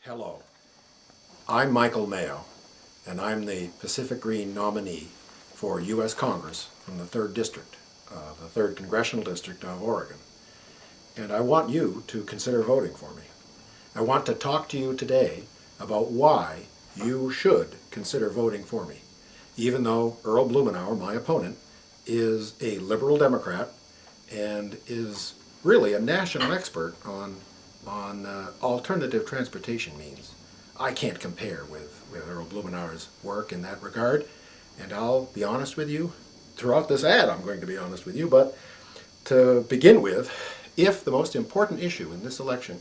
Hello, I'm Michael Mayo, and I'm the Pacific Green nominee for U.S. Congress from the 3rd District, the 3rd Congressional District of Oregon. And I want you to consider voting for me. I want to talk to you today about why you should consider voting for me, even though Earl Blumenauer, my opponent, is a liberal Democrat and is really a national expert on alternative transportation means. I can't compare with Earl Blumenauer's work in that regard, and I'll be honest with you, throughout this ad I'm going to be honest with you, but to begin with, if the most important issue in this election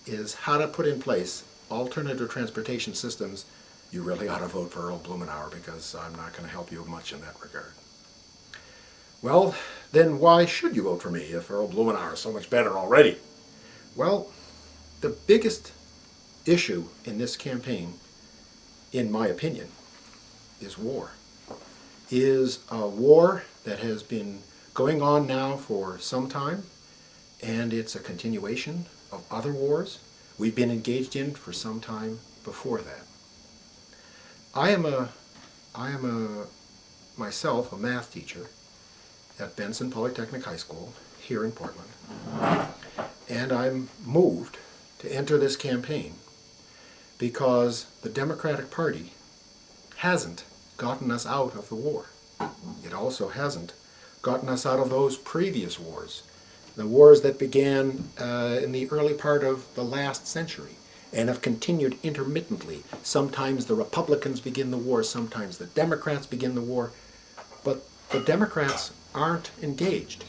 is how to put in place alternative transportation systems, you really ought to vote for Earl Blumenauer, because I'm not going to help you much in that regard. Well, then why should you vote for me if Earl Blumenauer is so much better already? Well, the biggest issue in this campaign, in my opinion, is war. Is a war that has been going on now for some time, and it's a continuation of other wars we've been engaged in for some time before that. I am myself a math teacher at Benson Polytechnic High School here in Portland, and I'm moved to enter this campaign because the Democratic Party hasn't gotten us out of the war. It also hasn't gotten us out of those previous wars, the wars that began in the early part of the last century and have continued intermittently. Sometimes the Republicans begin the war, sometimes the Democrats begin the war, but the Democrats aren't engaged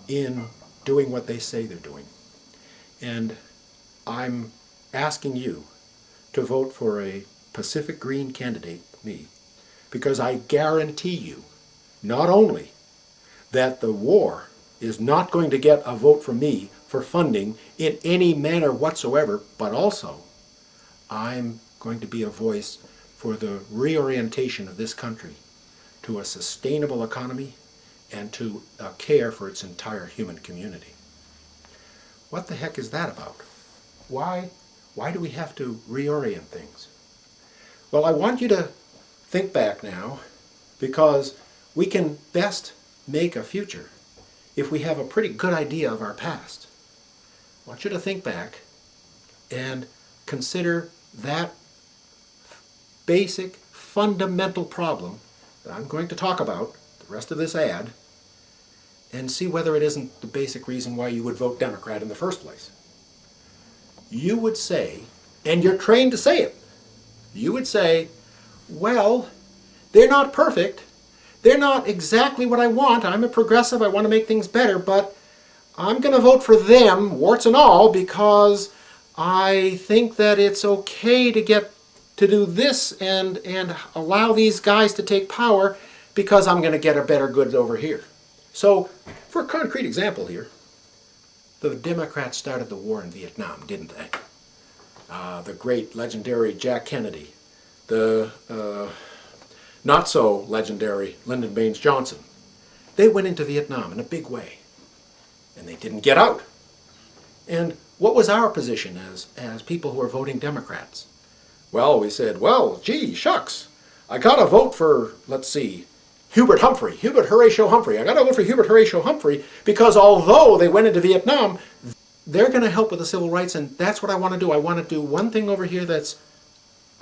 in doing what they say they're doing. And I'm asking you to vote for a Pacific Green candidate, me, because I guarantee you not only that the war is not going to get a vote from me for funding in any manner whatsoever, but also I'm going to be a voice for the reorientation of this country to a sustainable economy and to care for its entire human community. What the heck is that about? Why do we have to reorient things? Well, I want you to think back now, because we can best make a future if we have a pretty good idea of our past. I want you to think back and consider that basic, fundamental problem that I'm going to talk about the rest of this ad, and see whether it isn't the basic reason why you would vote Democrat in the first place. You would say, and you're trained to say it, you would say, well, they're not perfect, they're not exactly what I want, I'm a progressive, I want to make things better, but I'm going to vote for them, warts and all, because I think that it's okay to do this and allow these guys to take power, because I'm going to get a better good over here. So, for a concrete example here, the Democrats started the war in Vietnam, didn't they? The great legendary Jack Kennedy, the not so legendary Lyndon Baines Johnson, they went into Vietnam in a big way, and they didn't get out. And what was our position as people who are voting Democrats? Well, we said, well, gee, shucks, I gotta vote for, let's see, Hubert Horatio Humphrey. I gotta vote for Hubert Horatio Humphrey, because although they went into Vietnam, they're gonna help with the civil rights, and that's what I want to do. I want to do one thing over here that's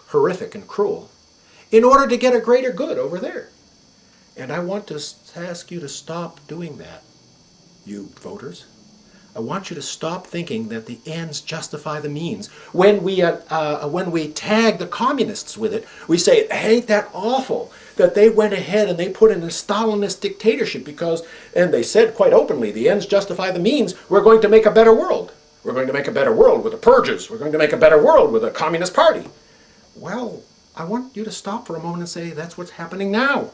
horrific and cruel in order to get a greater good over there. And I want to ask you to stop doing that, you voters. I want you to stop thinking that the ends justify the means. When we tag the communists with it, we say, ain't that awful that they went ahead and they put in a Stalinist dictatorship and they said quite openly, the ends justify the means, we're going to make a better world. We're going to make a better world with the purges. We're going to make a better world with a communist party. Well, I want you to stop for a moment and say, that's what's happening now.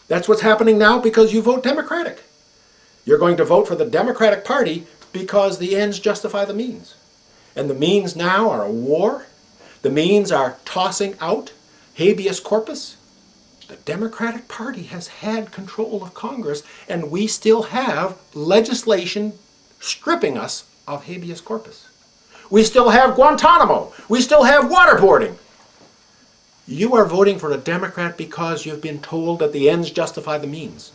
That's what's happening now because you vote Democratic. You're going to vote for the Democratic Party because the ends justify the means. And the means now are a war. The means are tossing out habeas corpus. The Democratic Party has had control of Congress, and we still have legislation stripping us of habeas corpus. We still have Guantanamo. We still have waterboarding. You are voting for a Democrat because you've been told that the ends justify the means.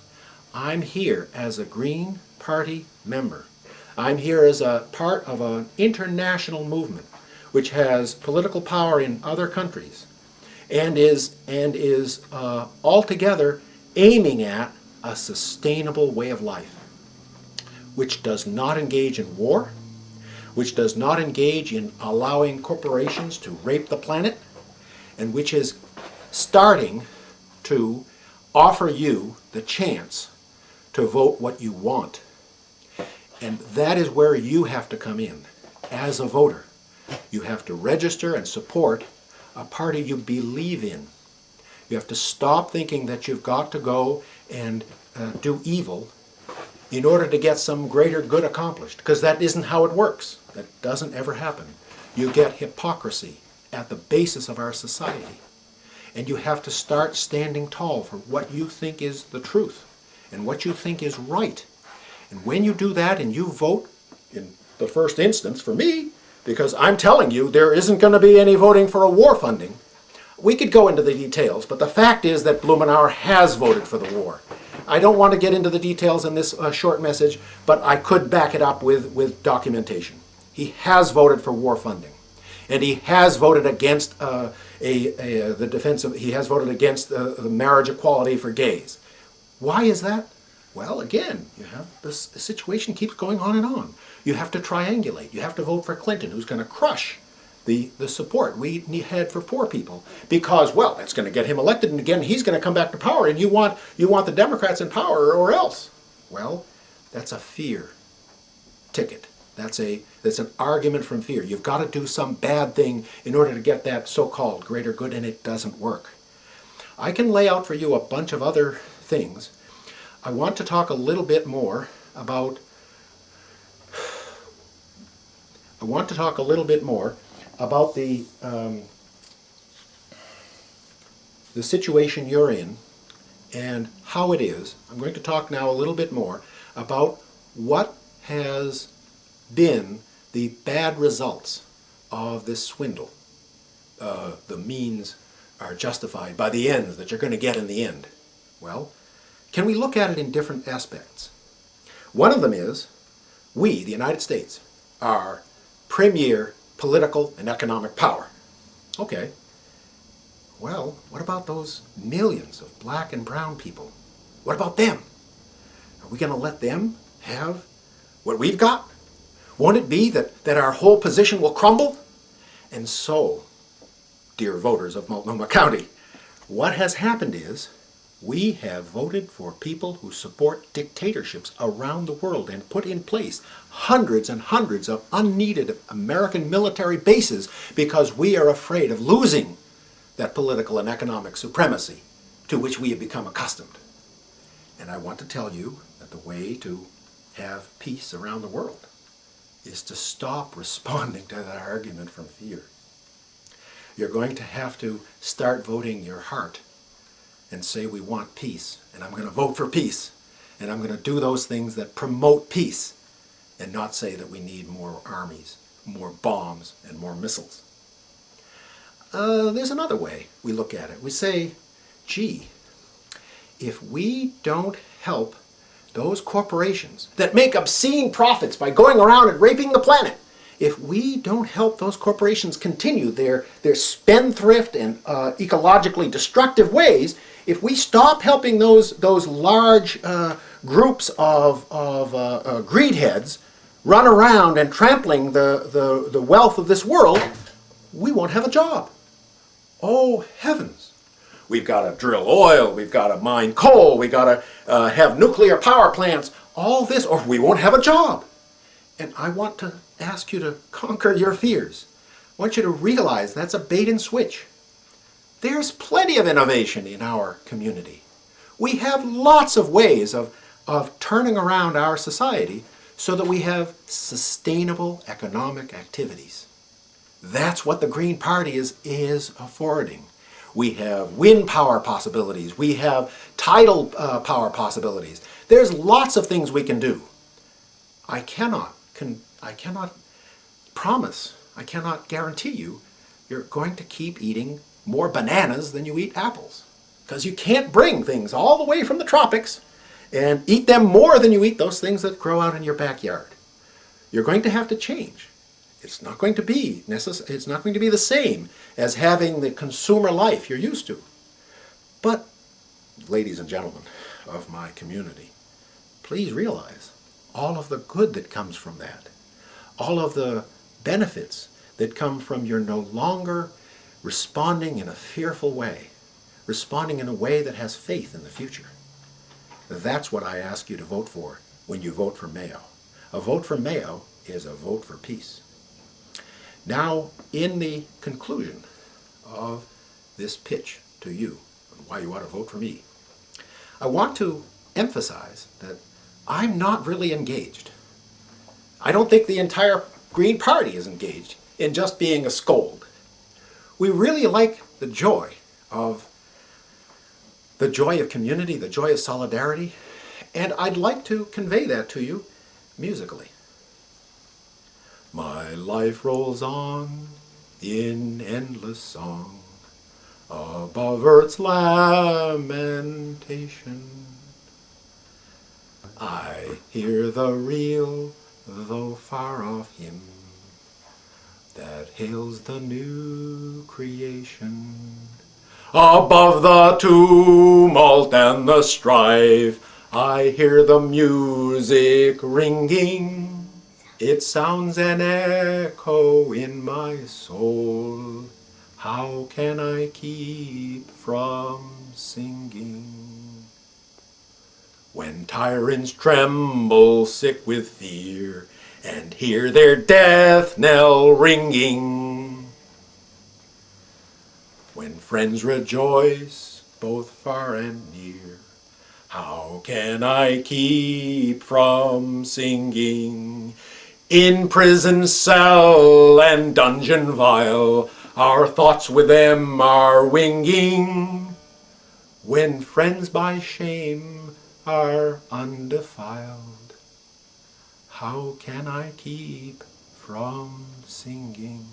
I'm here as a Green Party member. I'm here as a part of an international movement which has political power in other countries and is altogether aiming at a sustainable way of life, which does not engage in war, which does not engage in allowing corporations to rape the planet, and which is starting to offer you the chance to vote what you want. And that is where you have to come in as a voter. You have to register and support a party you believe in. You have to stop thinking that you've got to go and do evil in order to get some greater good accomplished, because that isn't how it works. That doesn't ever happen. You get hypocrisy at the basis of our society. And you have to start standing tall for what you think is the truth and what you think is right. And when you do that and you vote, in the first instance for me, because I'm telling you there isn't going to be any voting for a war funding. We could go into the details, but the fact is that Blumenauer has voted for the war. I don't want to get into the details in this short message, but I could back it up with documentation. He has voted for war funding. And he has voted against the defense of, he has voted against the marriage equality for gays. Why is that? Well, again, you have this situation keeps going on and on. You have to triangulate. You have to vote for Clinton, who's going to crush the support we had for poor people, because, well, that's going to get him elected, and again, he's going to come back to power, and you want the Democrats in power or else. Well, that's a fear ticket. That's an argument from fear. You've got to do some bad thing in order to get that so-called greater good, and it doesn't work. I can lay out for you a bunch of other things. I want to talk a little bit more about the situation you're in and how it is. I'm going to talk now a little bit more about what has been the bad results of this swindle. The means are justified by the ends that you're going to get in the end. Well, can we look at it in different aspects? One of them is, we, the United States, are premier political and economic power. Okay. Well, what about those millions of black and brown people? What about them? Are we going to let them have what we've got? Won't it be that our whole position will crumble? And so, dear voters of Multnomah County, what has happened is we have voted for people who support dictatorships around the world and put in place hundreds and hundreds of unneeded American military bases because we are afraid of losing that political and economic supremacy to which we have become accustomed. And I want to tell you that the way to have peace around the world is to stop responding to that argument from fear. You're going to have to start voting your heart and say we want peace, and I'm going to vote for peace, and I'm going to do those things that promote peace, and not say that we need more armies, more bombs, and more missiles. There's another way we look at it. We say, gee, if we don't help those corporations that make obscene profits by going around and raping the planet, if we don't help those corporations continue their spendthrift and ecologically destructive ways, if we stop helping those large groups of greedheads run around and trampling the wealth of this world, we won't have a job. Oh, heavens. We've got to drill oil, we've got to mine coal, we've got to have nuclear power plants, all this, or we won't have a job. And I want to ask you to conquer your fears. I want you to realize that's a bait and switch. There's plenty of innovation in our community. We have lots of ways of turning around our society so that we have sustainable economic activities. That's what the Green Party is affording. We have wind power possibilities. We have tidal power possibilities. There's lots of things we can do. I cannot promise I cannot guarantee you you're going to keep eating more bananas than you eat apples. Because you can't bring things all the way from the tropics and eat them more than you eat those things that grow out in your backyard. You're going to have to change. It's not going to be it's not going to be the same as having the consumer life you're used to. But, ladies and gentlemen of my community, please realize all of the good that comes from that, all of the benefits that come from your no longer responding in a fearful way, responding in a way that has faith in the future. That's what I ask you to vote for when you vote for Mayo. A vote for Mayo is a vote for peace. Now, in the conclusion of this pitch to you, and why you ought to vote for me, I want to emphasize that I'm not really engaged. I don't think the entire Green Party is engaged in just being a scold. We really like the joy of community, the joy of solidarity, and I'd like to convey that to you musically. My life rolls on in endless song above earth's lamentation. I hear the real, though far off hymn that hails the new creation. Above the tumult and the strife, I hear the music ringing. It sounds an echo in my soul. How can I keep from singing? When tyrants tremble sick with fear and hear their death knell ringing, when friends rejoice both far and near, how can I keep from singing? In prison cell and dungeon vile, our thoughts with them are winging. When friends by shame are undefiled, how can I keep from singing?